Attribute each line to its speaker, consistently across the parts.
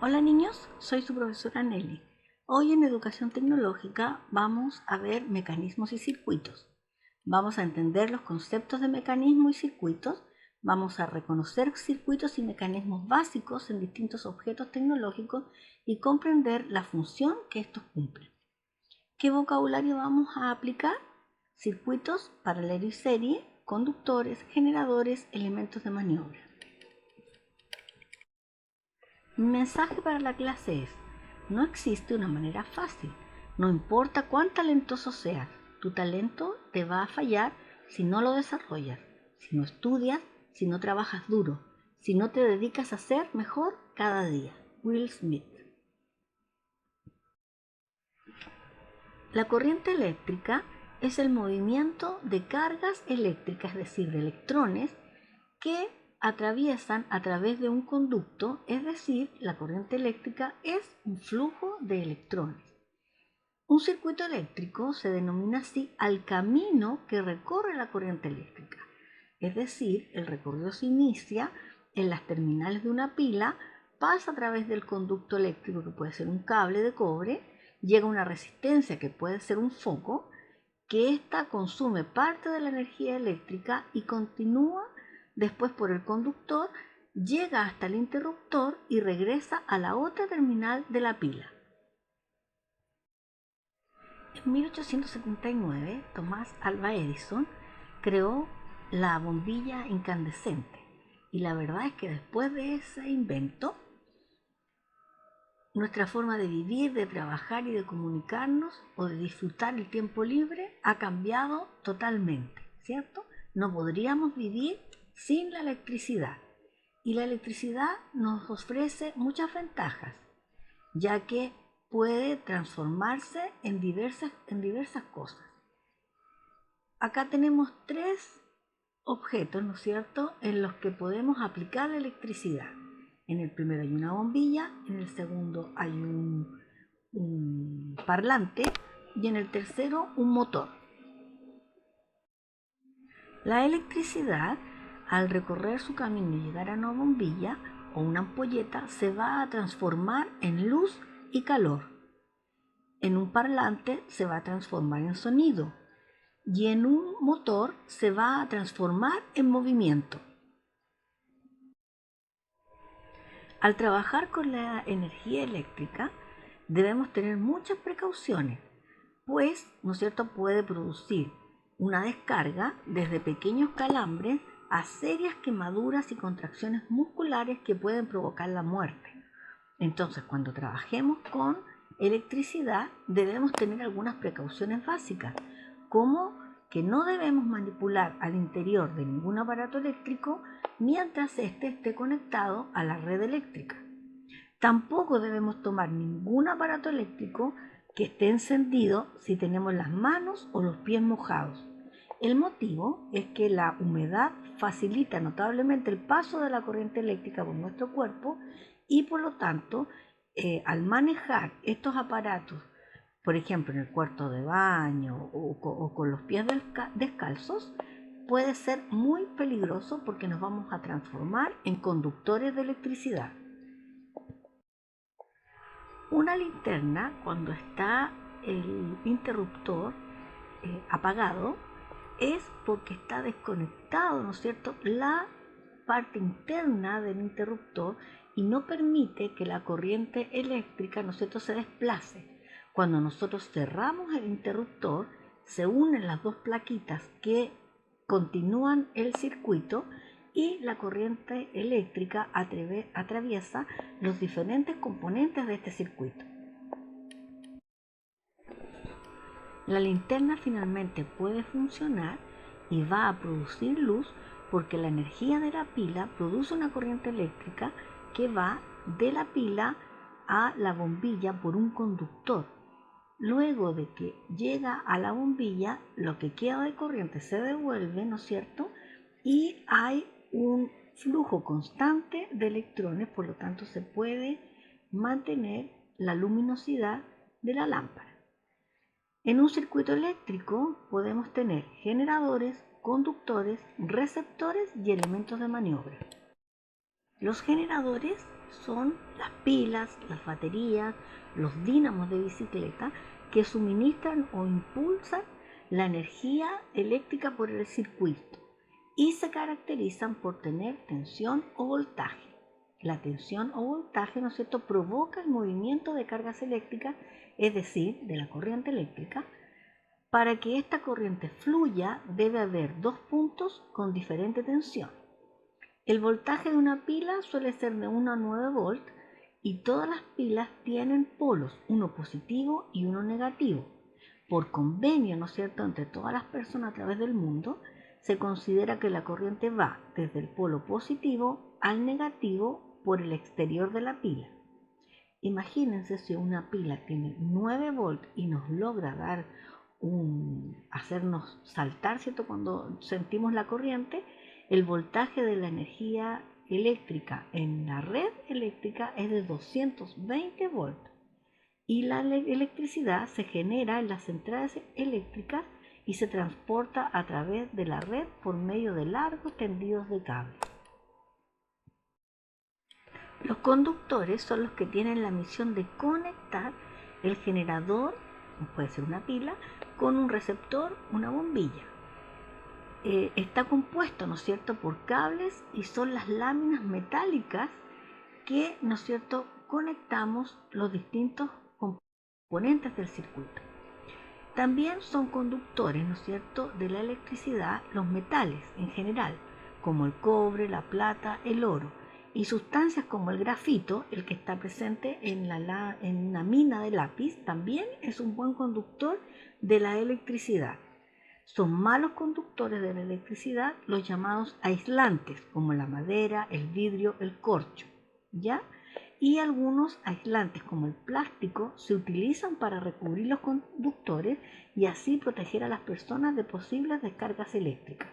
Speaker 1: Hola niños, soy su profesora Nelly. Hoy en Educación Tecnológica vamos a ver mecanismos y circuitos. Vamos a entender los conceptos de mecanismo y circuitos. Vamos a reconocer circuitos y mecanismos básicos en distintos objetos tecnológicos y comprender la función que estos cumplen. ¿Qué vocabulario vamos a aplicar? Circuitos, paralelo y serie, conductores, generadores, elementos de maniobra. Mi mensaje para la clase es: no existe una manera fácil. No importa cuán talentoso seas, tu talento te va a fallar si no lo desarrollas, si no estudias, si no trabajas duro, si no te dedicas a ser mejor cada día. Will Smith. La corriente eléctrica es el movimiento de cargas eléctricas, es decir, de electrones que atraviesan a través de un conducto, es decir, la corriente eléctrica es un flujo de electrones. Un circuito eléctrico se denomina así al camino que recorre la corriente eléctrica, es decir, el recorrido se inicia en las terminales de una pila, pasa a través del conducto eléctrico, que puede ser un cable de cobre, llega a una resistencia que puede ser un foco, que ésta consume parte de la energía eléctrica y continúa después por el conductor, llega hasta el interruptor y regresa a la otra terminal de la pila. En 1879, Thomas Alva Edison creó la bombilla incandescente y la verdad es que después de ese invento, nuestra forma de vivir, de trabajar y de comunicarnos o de disfrutar el tiempo libre ha cambiado totalmente, ¿cierto? No podríamos vivir sin la electricidad. Y la electricidad nos ofrece muchas ventajas, ya que puede transformarse en diversas cosas. Acá tenemos tres objetos, ¿no es cierto?, en los que podemos aplicar la electricidad. En el primero hay una bombilla, en el segundo hay un parlante y en el tercero un motor. La electricidad, al recorrer su camino y llegar a una bombilla o una ampolleta, se va a transformar en luz y calor. En un parlante se va a transformar en sonido y en un motor se va a transformar en movimiento. Al trabajar con la energía eléctrica debemos tener muchas precauciones, pues, ¿no es cierto?, puede producir una descarga desde pequeños calambres a serias quemaduras y contracciones musculares que pueden provocar la muerte. Entonces, cuando trabajemos con electricidad debemos tener algunas precauciones básicas, como que no debemos manipular al interior de ningún aparato eléctrico mientras éste esté conectado a la red eléctrica. Tampoco debemos tomar ningún aparato eléctrico que esté encendido si tenemos las manos o los pies mojados. El motivo es que la humedad facilita notablemente el paso de la corriente eléctrica por nuestro cuerpo y por lo tanto, al manejar estos aparatos, por ejemplo en el cuarto de baño o con los pies descalzos, puede ser muy peligroso porque nos vamos a transformar en conductores de electricidad. Una linterna, cuando está el interruptor apagado, es porque está desconectado, ¿no es cierto?, la parte interna del interruptor y no permite que la corriente eléctrica, ¿no es cierto?, se desplace. Cuando nosotros cerramos el interruptor, se unen las dos plaquitas que continúan el circuito y la corriente eléctrica atraviesa los diferentes componentes de este circuito. La linterna finalmente puede funcionar y va a producir luz porque la energía de la pila produce una corriente eléctrica que va de la pila a la bombilla por un conductor. Luego de que llega a la bombilla, lo que queda de corriente se devuelve, ¿no es cierto?, y hay un flujo constante de electrones, por lo tanto se puede mantener la luminosidad de la lámpara. En un circuito eléctrico podemos tener generadores, conductores, receptores y elementos de maniobra. Los generadores son las pilas, las baterías, los dínamos de bicicleta que suministran o impulsan la energía eléctrica por el circuito y se caracterizan por tener tensión o voltaje. La tensión o voltaje, ¿no es cierto?, provoca el movimiento de cargas eléctricas, es decir, de la corriente eléctrica. Para que esta corriente fluya debe haber dos puntos con diferente tensión. El voltaje de una pila suele ser de 1 a 9 volts y todas las pilas tienen polos, uno positivo y uno negativo. Por convenio, ¿no es cierto?, entre todas las personas a través del mundo, se considera que la corriente va desde el polo positivo al negativo por el exterior de la pila. Imagínense si una pila tiene 9 volts y nos logra dar hacernos saltar, ¿cierto?, cuando sentimos la corriente. El voltaje de la energía eléctrica en la red eléctrica es de 220 volts y la electricidad se genera en las centrales eléctricas y se transporta a través de la red por medio de largos tendidos de cable. Los conductores son los que tienen la misión de conectar el generador, puede ser una pila, con un receptor, una bombilla. Está compuesto, ¿no es cierto?, por cables y son las láminas metálicas que, ¿no es cierto?, conectamos los distintos componentes del circuito. También son conductores, ¿no es cierto?, de la electricidad los metales en general, como el cobre, la plata, el oro, y sustancias como el grafito, el que está presente en una mina de lápiz, también es un buen conductor de la electricidad. Son malos conductores de la electricidad los llamados aislantes, como la madera, el vidrio, el corcho, ¿ya? Y algunos aislantes como el plástico se utilizan para recubrir los conductores y así proteger a las personas de posibles descargas eléctricas.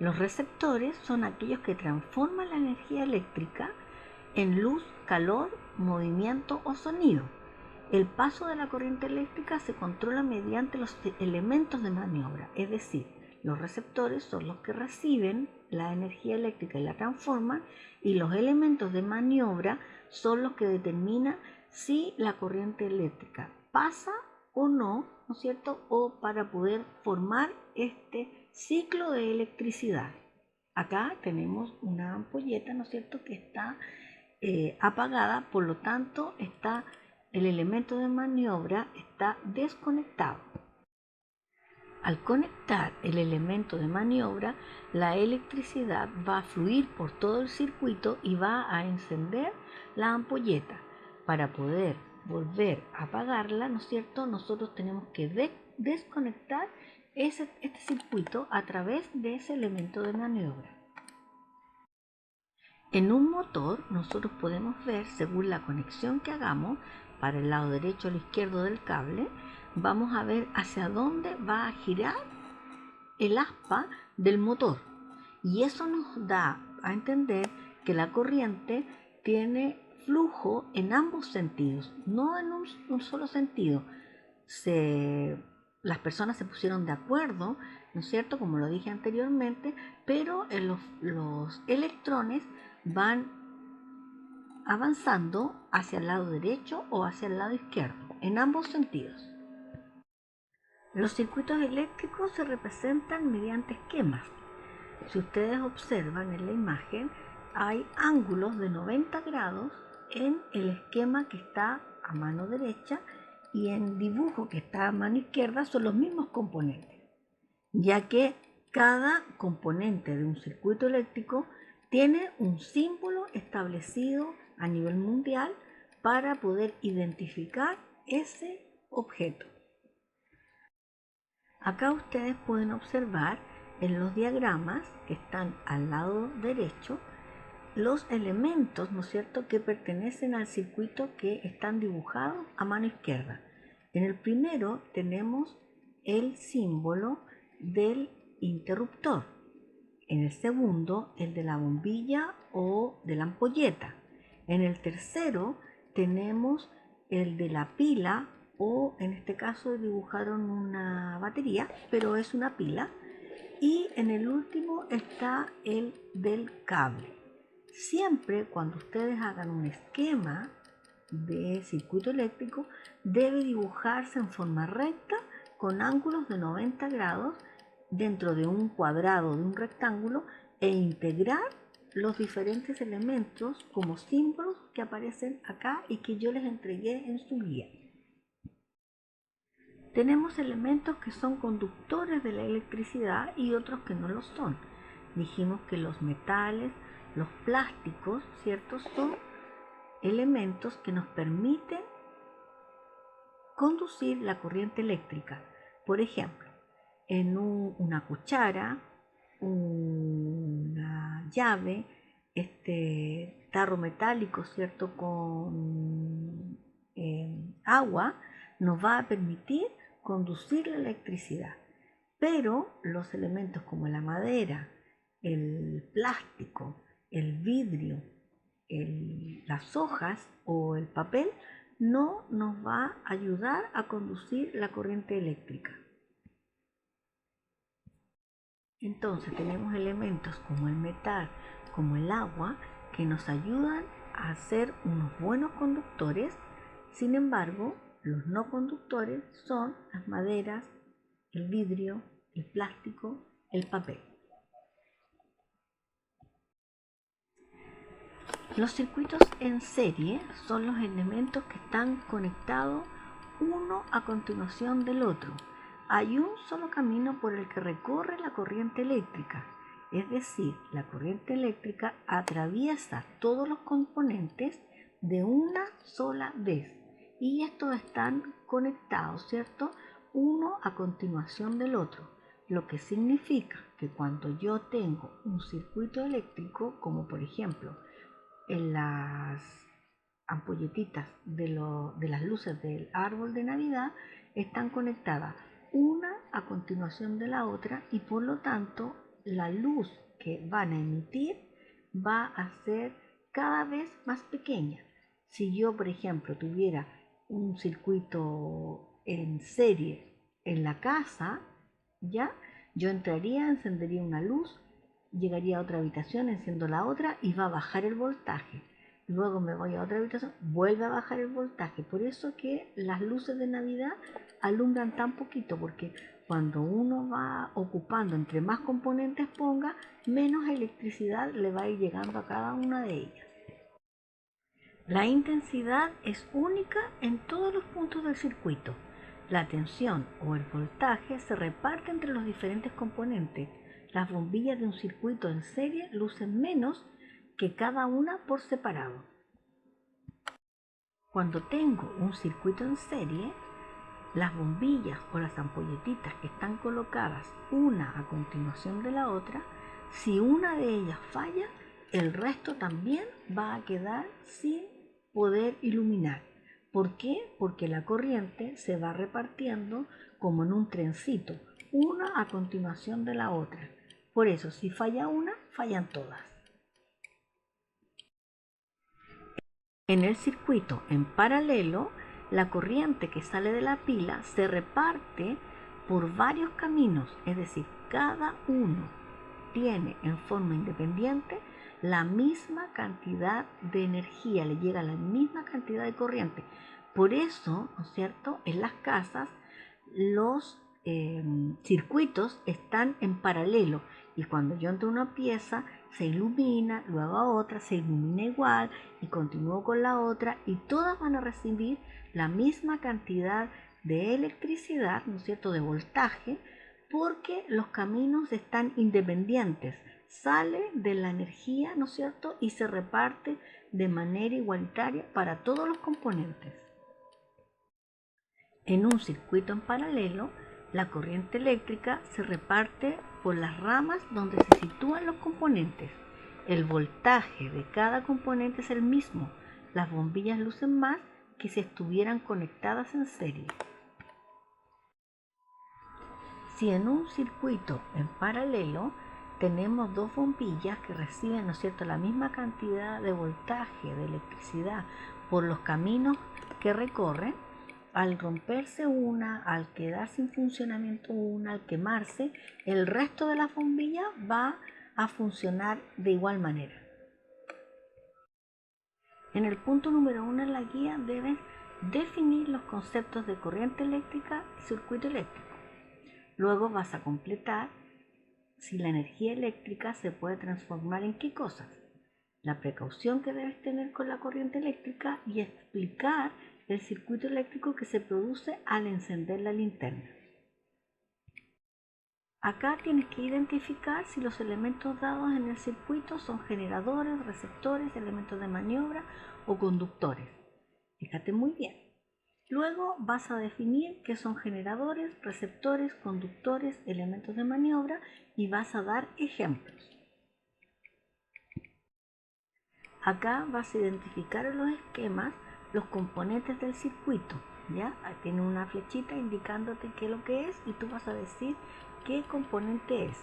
Speaker 1: Los receptores son aquellos que transforman la energía eléctrica en luz, calor, movimiento o sonido. El paso de la corriente eléctrica se controla mediante los elementos de maniobra, es decir, los receptores son los que reciben la energía eléctrica y la transforman, y los elementos de maniobra son los que determinan si la corriente eléctrica pasa o no, ¿no es cierto?, o para poder formar este ciclo de electricidad. Acá tenemos una ampolleta, ¿no es cierto?, que está apagada, por lo tanto el elemento de maniobra está desconectado. Al conectar el elemento de maniobra, la electricidad va a fluir por todo el circuito y va a encender la ampolleta. Para poder volver a apagarla, ¿no es cierto?, nosotros tenemos que desconectar este circuito a través de ese elemento de maniobra. En un motor nosotros podemos ver, según la conexión que hagamos para el lado derecho o el izquierdo del cable, vamos a ver hacia dónde va a girar el aspa del motor, y eso nos da a entender que la corriente tiene flujo en ambos sentidos, no en un solo sentido. Las personas se pusieron de acuerdo, ¿no es cierto?, como lo dije anteriormente, pero los electrones van avanzando hacia el lado derecho o hacia el lado izquierdo, en ambos sentidos. Los circuitos eléctricos se representan mediante esquemas. Si ustedes observan en la imagen, hay ángulos de 90 grados en el esquema que está a mano derecha, y en el dibujo que está a mano izquierda son los mismos componentes, ya que cada componente de un circuito eléctrico tiene un símbolo establecido a nivel mundial para poder identificar ese objeto. Acá ustedes pueden observar en los diagramas que están al lado derecho los elementos, ¿no es cierto?, que pertenecen al circuito que están dibujados a mano izquierda. En el primero tenemos el símbolo del interruptor, en el segundo el de la bombilla o de la ampolleta, en el tercero tenemos el de la pila, o en este caso dibujaron una batería, pero es una pila, y en el último está el del cable. Siempre cuando ustedes hagan un esquema de circuito eléctrico, debe dibujarse en forma recta con ángulos de 90 grados dentro de un cuadrado, de un rectángulo, e integrar los diferentes elementos como símbolos que aparecen acá y que yo les entregué en su guía. Tenemos elementos que son conductores de la electricidad y otros que no lo son. Dijimos que los metales, los plásticos, ¿cierto?, son elementos que nos permiten conducir la corriente eléctrica. Por ejemplo, en una cuchara, una llave, tarro metálico, ¿cierto?, con agua, nos va a permitir conducir la electricidad. Pero los elementos como la madera, el plástico, el vidrio, las hojas o el papel no nos va a ayudar a conducir la corriente eléctrica. Entonces tenemos elementos como el metal, como el agua, que nos ayudan a ser unos buenos conductores. Sin embargo, los no conductores son las maderas, el vidrio, el plástico, el papel. Los circuitos en serie son los elementos que están conectados uno a continuación del otro. Hay un solo camino por el que recorre la corriente eléctrica, es decir, la corriente eléctrica atraviesa todos los componentes de una sola vez y estos están conectados, ¿cierto?, uno a continuación del otro, lo que significa que cuando yo tengo un circuito eléctrico, como por ejemplo en las ampolletitas de las luces del árbol de Navidad, están conectadas una a continuación de la otra y por lo tanto la luz que van a emitir va a ser cada vez más pequeña. Si yo, por ejemplo, tuviera un circuito en serie en la casa, ya yo entraría, encendería una luz, llegaría a otra habitación, enciendo la otra y va a bajar el voltaje. Luego me voy a otra habitación, vuelve a bajar el voltaje. Por eso que las luces de Navidad alumbran tan poquito, porque cuando uno va ocupando, entre más componentes ponga, menos electricidad le va a ir llegando a cada una de ellas. La intensidad es única en todos los puntos del circuito. La tensión o el voltaje se reparte entre los diferentes componentes. Las bombillas de un circuito en serie lucen menos que cada una por separado. Cuando tengo un circuito en serie, las bombillas o las ampolletitas que están colocadas una a continuación de la otra, si una de ellas falla, el resto también va a quedar sin poder iluminar. ¿Por qué? Porque la corriente se va repartiendo como en un trencito, una a continuación de la otra. Por eso, si falla una, fallan todas. En el circuito en paralelo, la corriente que sale de la pila se reparte por varios caminos, es decir, cada uno tiene en forma independiente la misma cantidad de energía, le llega la misma cantidad de corriente. Por eso, ¿no es cierto?, en las casas los circuitos están en paralelo y cuando yo entro a una pieza se ilumina, luego a otra se ilumina igual y continúo con la otra y todas van a recibir la misma cantidad de electricidad, ¿no es cierto?, de voltaje, porque los caminos están independientes, sale de la energía, ¿no es cierto?, y se reparte de manera igualitaria para todos los componentes. En un circuito en paralelo, la corriente eléctrica se reparte por las ramas donde se sitúan los componentes. El voltaje de cada componente es el mismo. Las bombillas lucen más que si estuvieran conectadas en serie. Si en un circuito en paralelo tenemos dos bombillas que reciben, ¿no es cierto?, la misma cantidad de voltaje, de electricidad, por los caminos que recorren, al romperse una, al quedar sin funcionamiento una, al quemarse, el resto de la bombilla va a funcionar de igual manera. En el punto número 1 en la guía debes definir los conceptos de corriente eléctrica y circuito eléctrico. Luego vas a completar si la energía eléctrica se puede transformar en qué cosas, la precaución que debes tener con la corriente eléctrica y explicar el circuito eléctrico que se produce al encender la linterna. Acá tienes que identificar si los elementos dados en el circuito son generadores, receptores, elementos de maniobra o conductores. Fíjate muy bien. Luego vas a definir qué son generadores, receptores, conductores, elementos de maniobra y vas a dar ejemplos. Acá vas a identificar en los esquemas los componentes del circuito, ¿ya? Tiene una flechita indicándote qué es lo que es y tú vas a decir qué componente es.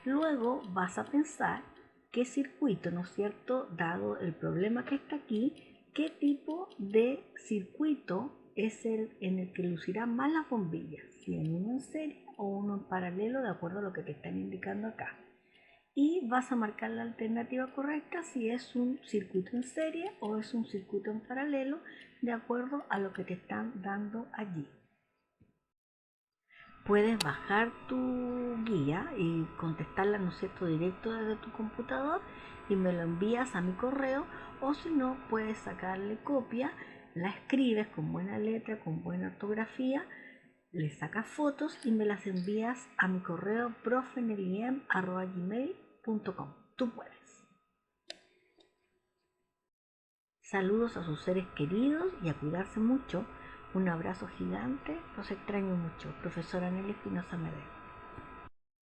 Speaker 1: Luego vas a pensar qué circuito, ¿no es cierto? Dado el problema que está aquí, qué tipo de circuito es el en el que lucirán más las bombillas, si en uno en serie o uno en paralelo, de acuerdo a lo que te están indicando acá. Y vas a marcar la alternativa correcta si es un circuito en serie o es un circuito en paralelo, de acuerdo a lo que te están dando allí. Puedes bajar tu guía y contestarla, ¿no es cierto?, directo desde tu computador y me lo envías a mi correo, o si no, puedes sacarle copia, la escribes con buena letra, con buena ortografía, le sacas fotos y me las envías a mi correo profeneliem@gmail.com. Tú puedes. Saludos a sus seres queridos y a cuidarse mucho. Un abrazo gigante. Los extraño mucho. Profesora Nelly Espinosa Medel.